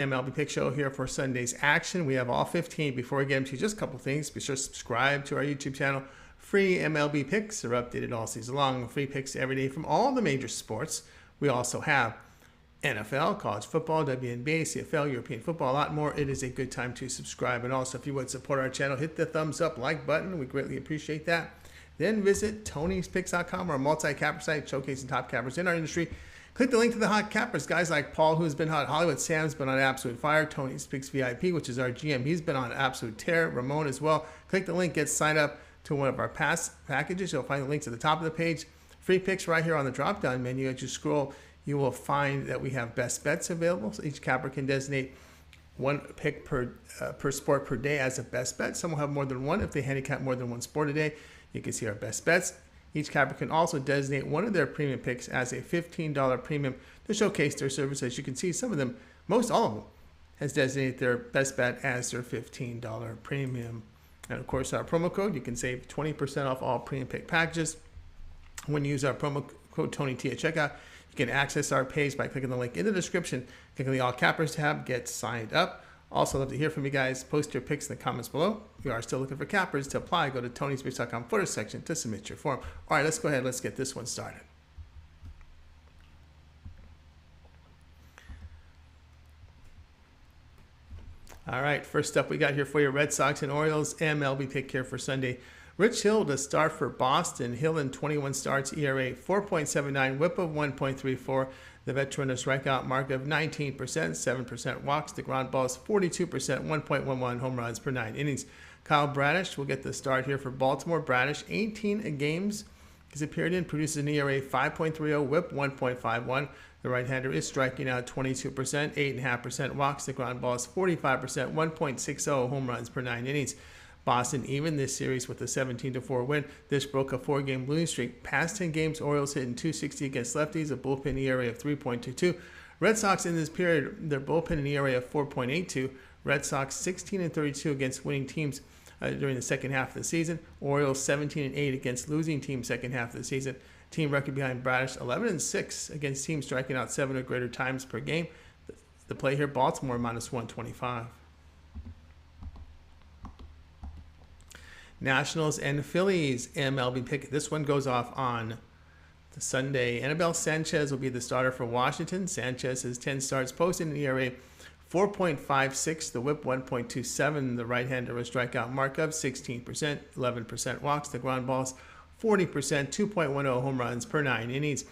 MLB Pick Show here for Sunday's action. We have all 15. Before we get into just a couple things, be sure to subscribe to our YouTube channel. Free MLB picks are updated all season long. Free picks every day from all the major sports. We also have NFL, college football, WNBA, CFL, European football, a lot more. It is a good time to subscribe. And also, if you would support our channel, hit the thumbs up, like button. We greatly appreciate that. Then visit Tony'sPicks.com, our multi-capper site showcasing top cappers in our industry. Click the link to the hot cappers. Guys like Paul, who's been hot. Hollywood Sam's been on absolute fire. Tony's Picks VIP, which is our GM, he's been on absolute tear. Ramon as well. Click the link, get signed up to one of our past packages. You'll find the links at the top of the page. Free picks right here on the drop-down menu. As you scroll, you will find that we have best bets available. So each capper can designate one pick per sport per day as a best bet. Some will have more than one if they handicap more than one sport a day. You can see our best bets. Each capper can also designate one of their premium picks as a $15 premium to showcase their service. As you can see, some of them, most all of them, has designated their best bet as their $15 premium. And of course, our promo code, you can save 20% off all premium pick packages. When you use our promo code TonyT at checkout, you can access our page by clicking the link in the description, clicking the All Cappers tab, get signed up. Also, love to hear from you guys. Post your picks in the comments below. We are still looking for cappers. To apply, go to Tony'sPicks.com footer section to submit your form. All right, let's go ahead. Let's get this one started. All right, first up we got here for you, Red Sox and Orioles MLB pick here for Sunday. Rich Hill to start for Boston. Hill in 21 starts, ERA 4.79, whip of 1.34. The veteran a strikeout mark of 19%, 7% walks. The ground balls 42%, 1.11 home runs per 9 innings. Kyle Bradish will get the start here for Baltimore. Bradish, 18 games he's appeared in, produces an ERA 5.30, whip 1.51. The right-hander is striking out 22%, 8.5% walks. The ground balls 45%, 1.60 home runs per 9 innings. Boston even this series with a 17-4 win. This broke a 4-game losing streak. Past 10 games, Orioles hitting .260 against lefties, a bullpen ERA of 3.22. Red Sox in this period, their bullpen an ERA of 4.82. Red Sox 16-32 against winning teams during the second half of the season. Orioles 17-8 against losing teams second half of the season. Team record behind Bradish 11-6 against teams striking out 7 or greater times per game. The play here, Baltimore minus 125. Nationals and Phillies MLB pick. This one goes off on the Sunday. Anibal Sanchez will be the starter for Washington. Sanchez has 10 starts, posting an ERA 4.56, the whip 1.27. The right-hander a strikeout mark of 16%, 11% walks. The ground balls 40%, 2.10 home runs per 9 innings.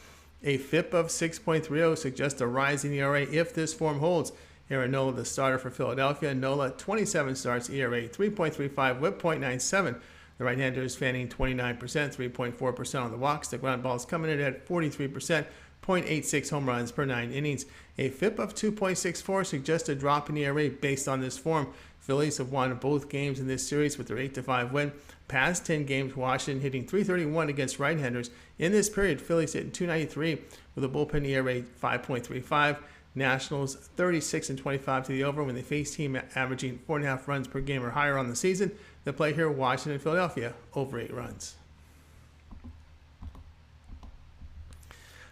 A FIP of 6.30 suggests a rise in ERA if this form holds. Aaron Nola, the starter for Philadelphia. Nola, 27 starts, ERA 3.35, whip 0.97. The right-hander is fanning 29%, 3.4% on the walks. The ground ball is coming in at 43%, 0.86 home runs per 9 innings. A FIP of 2.64 suggests a drop in ERA based on this form. Phillies have won both games in this series with their 8-5 win. Past 10 games, Washington hitting .331 against right-handers. In this period, Phillies hitting .293 with a bullpen ERA 5.35. Nationals 36-25 to the over when they face team averaging 4.5 runs per game or higher on the season. The play here, Washington and Philadelphia, over 8 runs.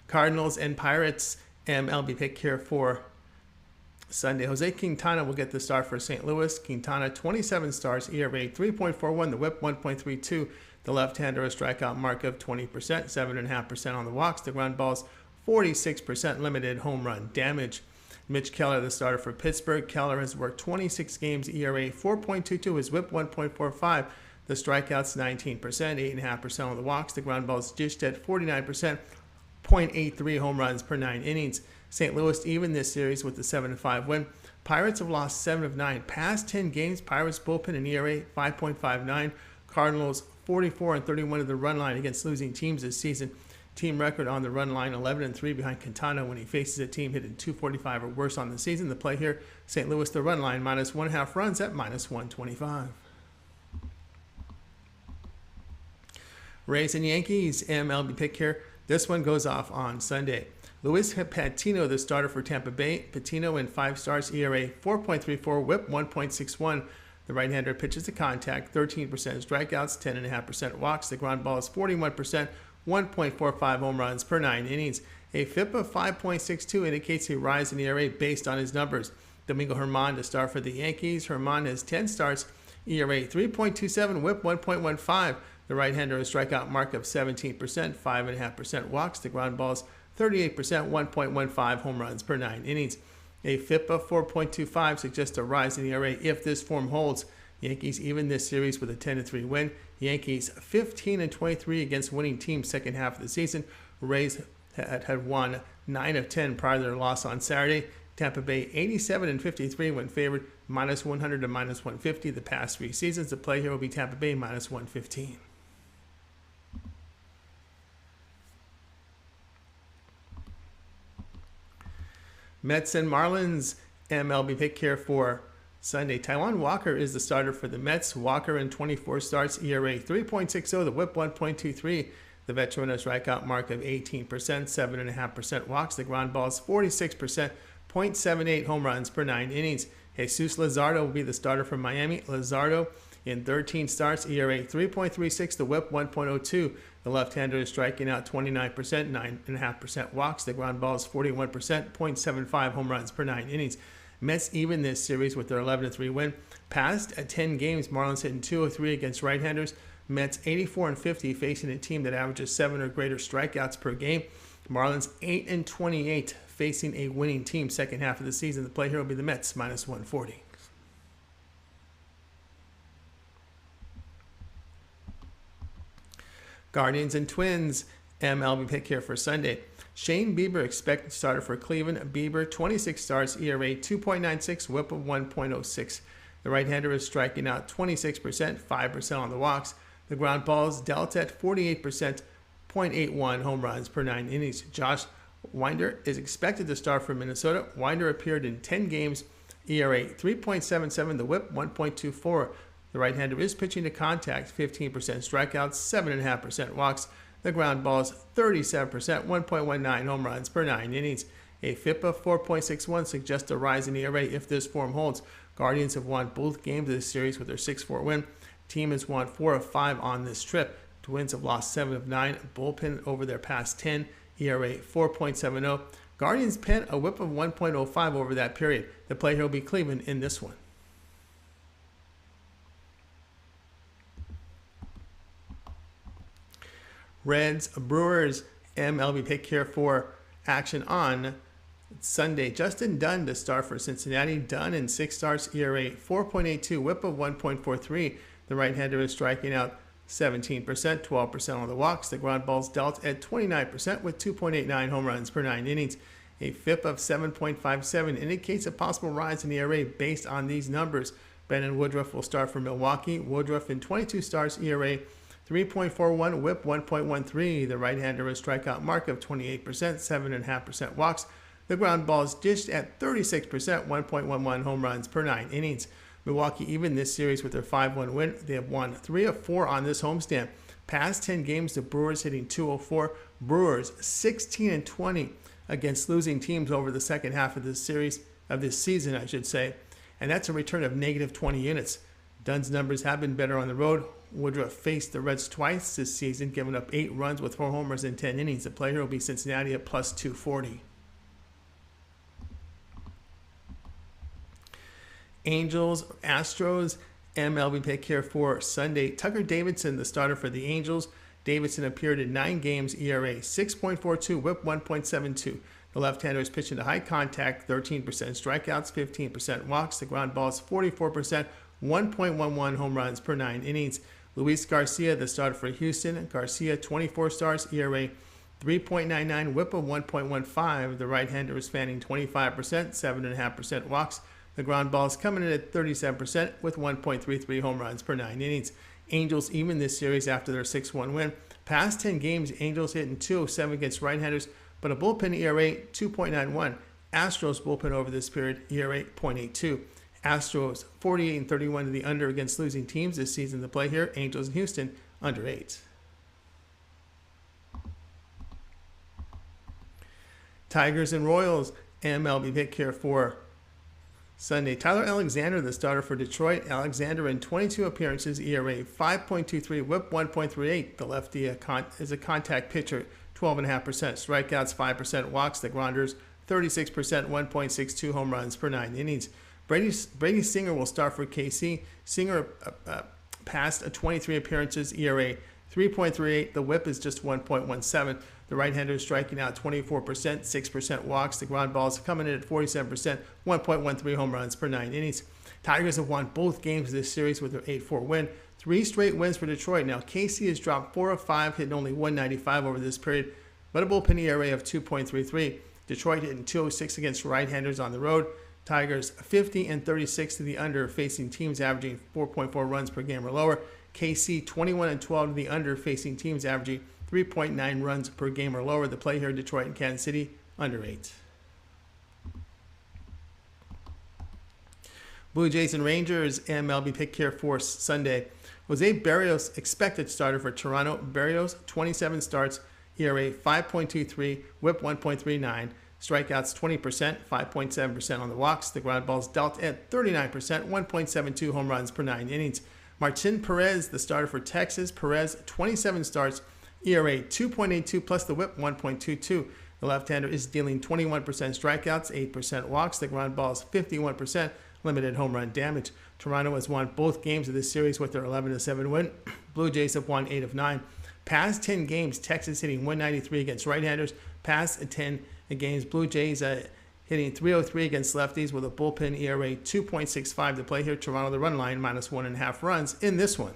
Cardinals and Pirates MLB pick here for Sunday. Jose Quintana will get the start for St. Louis. Quintana, 27 starts, ERA 3.41, the whip 1.32. The left-hander a strikeout mark of 20%, 7.5% on the walks. The ground balls 46% limited home run damage. Mitch Keller, the starter for Pittsburgh. Keller has worked 26 games, ERA 4.22, his whip 1.45. The strikeouts 19%, 8.5% on the walks. The ground balls dished at 49%, 0.83 home runs per 9 innings. St. Louis even this series with the 7-5 win. Pirates have lost 7 of 9. Past 10 games, Pirates bullpen an ERA 5.59. Cardinals 44-31 of the run line against losing teams this season. Team record on the run line, 11-3 behind Quintana when he faces a team hitting .245 or worse on the season. The play here, St. Louis, the run line, minus 1.5 runs at minus 125. Rays and Yankees MLB pick here. This one goes off on Sunday. Luis Patino, the starter for Tampa Bay. Patino in 5 starts, ERA 4.34, whip 1.61. The right-hander pitches to contact, 13% strikeouts, 10.5% walks. The ground ball is 41%, 1.45 home runs per 9 innings. A FIP of 5.62 indicates a rise in ERA based on his numbers. Domingo Germán to start for the Yankees. Germán has 10 starts, ERA 3.27, whip 1.15. The right-hander has a strikeout mark of 17%, 5.5% walks. The ground balls 38%, 1.15 home runs per 9 innings. A FIP of 4.25 suggests a rise in ERA if this form holds. Yankees even this series with a 10-3 win. Yankees 15-23 against winning teams second half of the season. Rays had won 9 of 10 prior to their loss on Saturday. Tampa Bay 87-53 when favored -100 to -150 the past 3 seasons. The play here will be Tampa Bay -115. Mets and Marlins MLB pick here for Sunday. Taijuan Walker is the starter for the Mets. Walker in 24 starts, ERA 3.60, the whip 1.23. The veteran has a strikeout mark of 18%, 7.5% walks. The ground balls 46%, 0.78 home runs per 9 innings. Jesus Luzardo will be the starter for Miami. Luzardo in 13 starts, ERA 3.36, the whip 1.02. The left-hander is striking out 29%, 9.5% walks. The ground balls 41%, 0.75 home runs per 9 innings. Mets even this series with their 11-3 win. Past 10 games, Marlins hitting 203 against right-handers. Mets 84-50 facing a team that averages 7 or greater strikeouts per game. Marlins 8-28 facing a winning team second half of the season. The play here will be the Mets -140. Guardians and Twins MLB pick here for Sunday. Shane Bieber expected starter for Cleveland. Bieber 26 starts, ERA 2.96, whip of 1.06. The right-hander is striking out 26%, 5% on the walks. The ground balls dealt at 48%, 0.81 home runs per 9 innings. Josh Winder is expected to start for Minnesota. Winder appeared in 10 games, ERA 3.77, the whip 1.24. The right-hander is pitching to contact, 15% strikeouts, 7.5% walks. The ground balls 37%, 1.19 home runs per 9 innings. A FIP of 4.61 suggests a rise in ERA if this form holds. Guardians have won both games of this series with their 6-4 win. Team has won 4 of 5 on this trip. Twins have lost 7 of 9. Bullpen over their past 10. ERA 4.70. Guardians pen a whip of 1.05 over that period. The play here will be Cleveland in this one. Reds, Brewers, MLB pick here for action on Sunday. Justin Dunn to start for Cincinnati. Dunn in 6 starts, ERA 4.82, whip of 1.43. The right-hander is striking out 17%, 12% on the walks. The ground balls dealt at 29% with 2.89 home runs per 9 innings. A FIP of 7.57 indicates a possible rise in the ERA based on these numbers. Brandon Woodruff will start for Milwaukee. Woodruff in 22 starts, ERA 3.41, whip 1.13. The right-hander has a strikeout mark of 28%, 7.5% walks. The ground balls dished at 36%, 1.11 home runs per 9 innings. Milwaukee even this series with their 5-1 win. They have won 3 of 4 on this homestand. Past 10 games, the Brewers hitting 204. Brewers 16-20 against losing teams over the second half of this series, of this season, I should say. And that's a return of negative 20 units. Dunn's numbers have been better on the road. Woodruff faced the Reds twice this season, giving up 8 runs with 4 homers in 10 innings. The player will be Cincinnati at plus 240. Angels, Astros, MLB pick here for Sunday. Tucker Davidson, the starter for the Angels. Davidson appeared in 9 games, ERA 6.42, whip 1.72. The left-hander is pitching to high contact, 13% strikeouts, 15% walks. The ground balls 44%, 1.11 home runs per 9 innings. Luis Garcia, the starter for Houston. Garcia, 24 starts, ERA 3.99, whip of 1.15. The right-hander is fanning 25%, 7.5% walks. The ground balls coming in at 37% with 1.33 home runs per 9 innings. Angels even this series after their 6-1 win. Past 10 games, Angels hitting 207 against right-handers, but a bullpen ERA 2.91. Astros bullpen over this period, ERA 0.82. Astros 48-31 to the under against losing teams this season. The play here, Angels and Houston under 8. Tigers and Royals, MLB pick here for Sunday. Tyler Alexander, the starter for Detroit. Alexander in 22 appearances, ERA 5.23, whip 1.38. The lefty is a contact pitcher, 12.5%. Strikeouts, 5% walks. The grounders, 36%, 1.62 home runs per 9 innings. Brady Singer will start for KC. Singer passed 23 appearances, ERA 3.38. The whip is just 1.17. The right-hander is striking out 24%, 6% walks. The ground balls coming in at 47%, 1.13 home runs per 9 innings. Tigers have won both games of this series with their 8-4 win. 3 straight wins for Detroit. Now, KC has dropped 4 of 5, hitting only 195 over this period, but a bullpen ERA of 2.33. Detroit hitting 206 against right-handers on the road. Tigers 50 and 36 to the under, facing teams averaging 4.4 runs per game or lower. KC 21 and 12 to the under, facing teams averaging 3.9 runs per game or lower. The play here, Detroit and Kansas City, under 8. Blue Jays and Rangers, MLB pick here for Sunday. Jose Berrios, expected starter for Toronto. Berrios, 27 starts, ERA 5.23, whip 1.39. Strikeouts 20%, 5.7% on the walks. The ground balls dealt at 39%, 1.72 home runs per 9 innings. Martin Perez, the starter for Texas. Perez, 27 starts, ERA 2.82 plus the whip 1.22. The left-hander is dealing 21% strikeouts, 8% walks. The ground balls 51%, limited home run damage. Toronto has won both games of this series with their 11-7 win. Blue Jays have won 8 of 9. Past 10 games, Texas hitting 193 against right-handers. Past 10 games, Blue Jays hitting 303 against lefties with a bullpen ERA 2.65 to play here. Toronto, the run line, minus 1.5 runs in this one.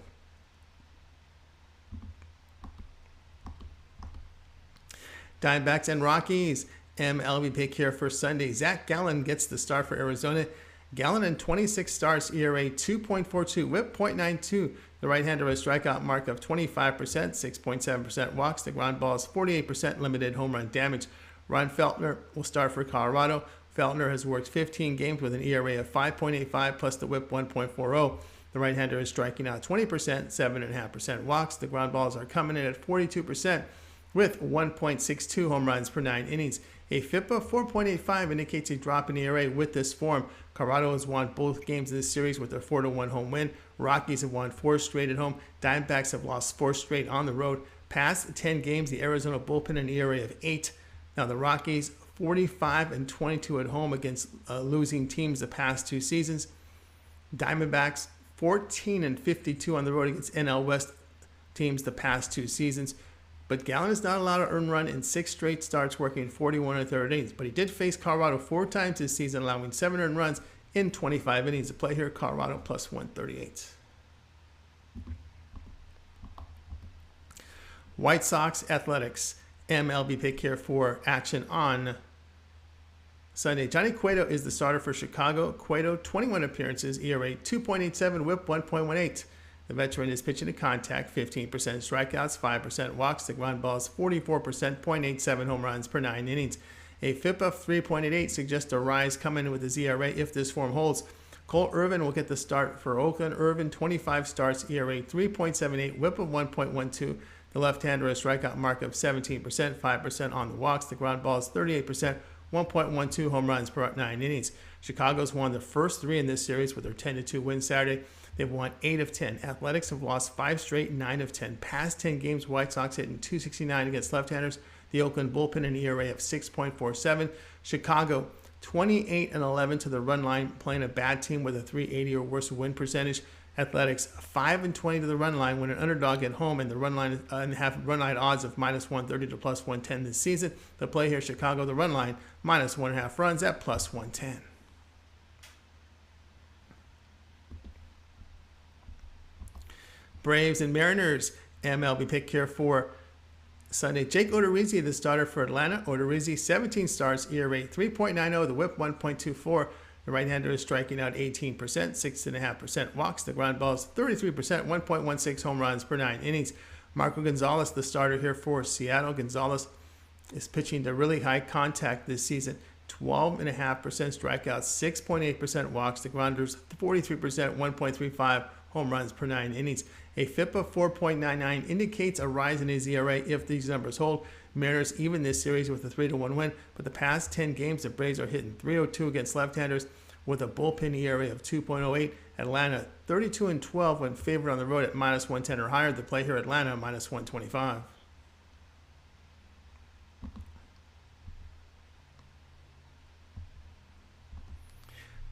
Diamondbacks and Rockies, MLB pick here for Sunday. Zach Gallen gets the start for Arizona. Gallen in 26 starts, ERA 2.42, whip 0.92. The right-hander has a strikeout mark of 25%, 6.7% walks. The ground ball is 48%, limited home run damage. Ron Feltner will start for Colorado. Feltner has worked 15 games with an ERA of 5.85 plus the whip 1.40. The right-hander is striking out 20%, 7.5% walks. The ground balls are coming in at 42% with 1.62 home runs per 9 innings. A FIP of 4.85 indicates a drop in ERA with this form. Colorado has won both games of this series with their 4-1 home win. Rockies have won 4 straight at home. Diamondbacks have lost 4 straight on the road. Past 10 games, the Arizona bullpen an ERA of 8. Now the Rockies 45 and 22 at home against losing teams the past 2 seasons. Diamondbacks 14 and 52 on the road against NL West teams the past 2 seasons. But Gallen is not allowed to earn run in 6 straight starts, working 41 1/3 innings. But he did face Colorado 4 times this season, allowing 7 earned runs in 25 innings. The play here, Colorado plus 138. White Sox Athletics, MLB pick here for action on Sunday. Johnny Cueto is the starter for Chicago. Cueto, 21 appearances, ERA 2.87, whip 1.18. The veteran is pitching to contact, 15% strikeouts, 5% walks. The ground ball is 44%, 0.87 home runs per 9 innings. A FIP of 3.88 suggests a rise coming with his ERA if this form holds. Cole Irvin will get the start for Oakland. Irvin, 25 starts, ERA 3.78, whip of 1.12. The left-hander has a strikeout mark of 17%, 5% on the walks. The ground ball is 38%, 1.12 home runs per 9 innings. Chicago's won the first 3 in this series with their 10-2 win Saturday. They've won 8 of 10. Athletics have lost 5 straight, 9 of 10. Past 10 games, White Sox hitting 269 against left-handers. The Oakland bullpen an ERA of 6.47. Chicago 28 and 11 to the run line, playing a bad team with a 380 or worse win percentage. Athletics 5 and 20 to the run line when an underdog at home, and the run line and have run line odds of minus 130 to plus 110 this season. The play here, Chicago, the run line minus 1.5 runs at plus 110. Braves and Mariners, MLB pick here for Sunday. Jake Odorizzi, the starter for Atlanta. Odorizzi, 17 starts, ERA 3.90, the whip 1.24. The right-hander is striking out 18%, 6.5% walks. The ground ball is 33%, 1.16 home runs per 9 innings. Marco Gonzalez, the starter here for Seattle. Gonzalez is pitching to really high contact this season. 12.5% strikeouts, 6.8% walks. The grounders 43%, 1.35 home runs per 9 innings. A FIP of 4.99 indicates a rise in his ERA if these numbers hold. Mariners even this series with a 3-1 win, but the past 10 games, the Braves are hitting 302 against left-handers with a bullpen ERA of 2.08. Atlanta 32 and 12 when favored on the road at minus 110 or higher. The play here, Atlanta minus 125.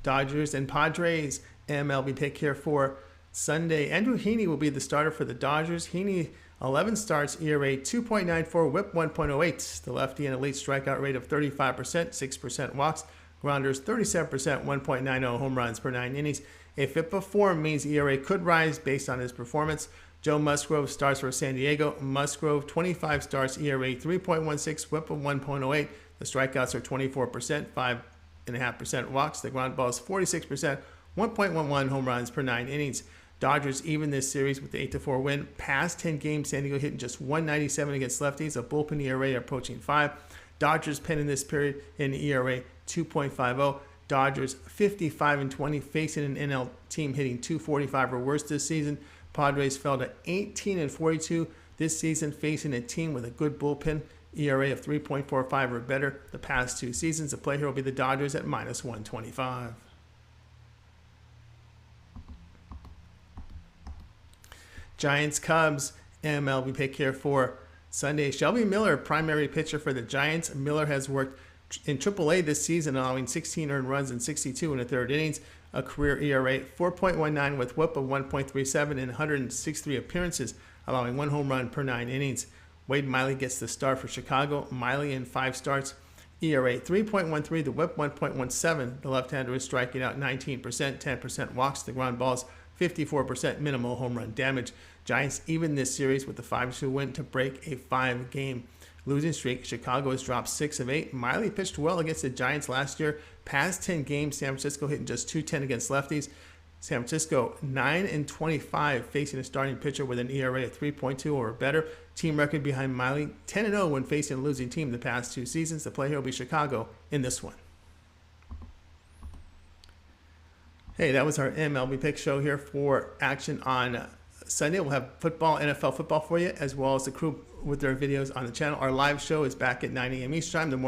Dodgers and Padres. MLB pick here for Sunday. Andrew Heaney will be the starter for the Dodgers. Heaney, 11 starts, ERA 2.94, whip 1.08. The lefty, an elite strikeout rate of 35%, 6% walks. Grounders 37%, 1.90 home runs per 9 innings. A FIP of 4 means ERA could rise based on his performance. Joe Musgrove starts for San Diego. Musgrove, 25 starts, ERA 3.16, whip of 1.08. The strikeouts are 24%, 5.5% walks. The ground balls 46%, 1.11 home runs per 9 innings. Dodgers even this series with the 8-4 win. Past 10 games, San Diego hitting just 197 against lefties, a bullpen ERA approaching 5. Dodgers pen in this period in ERA 2.50. Dodgers 55-20, facing an NL team hitting 245 or worse this season. Padres fell to 18-42 this season, facing a team with a good bullpen, ERA of 3.45 or better the past 2 seasons. The play here will be the Dodgers at -125. Giants Cubs. MLB pick here for Sunday. Shelby Miller, primary pitcher for the Giants. Miller has worked in AAA this season, allowing 16 earned runs and 62 in the third innings. A career ERA 4.19 with whip of 1.37 in 163 appearances, allowing 1 home run per 9 innings. Wade Miley gets the start for Chicago. Miley in 5 starts, ERA 3.13, the whip 1.17. The left-hander is striking out 19%, 10% walks. The ground balls 54%, minimal home run damage. Giants even this series with the 5-2 win to break a 5-game losing streak. Chicago has dropped 6 of 8. Miley pitched well against the Giants last year. Past 10 games, San Francisco hitting just .210 against lefties. San Francisco 9-25 facing a starting pitcher with an ERA of 3.2 or better. Team record behind Miley 10-0 when facing a losing team the past 2 seasons. The play here will be Chicago in this one. Hey, that was our MLB pick show here for action on Sunday. We'll have football, NFL football for you, as well as the crew with their videos on the channel. Our live show is back at 9 a.m. Eastern Time. The morning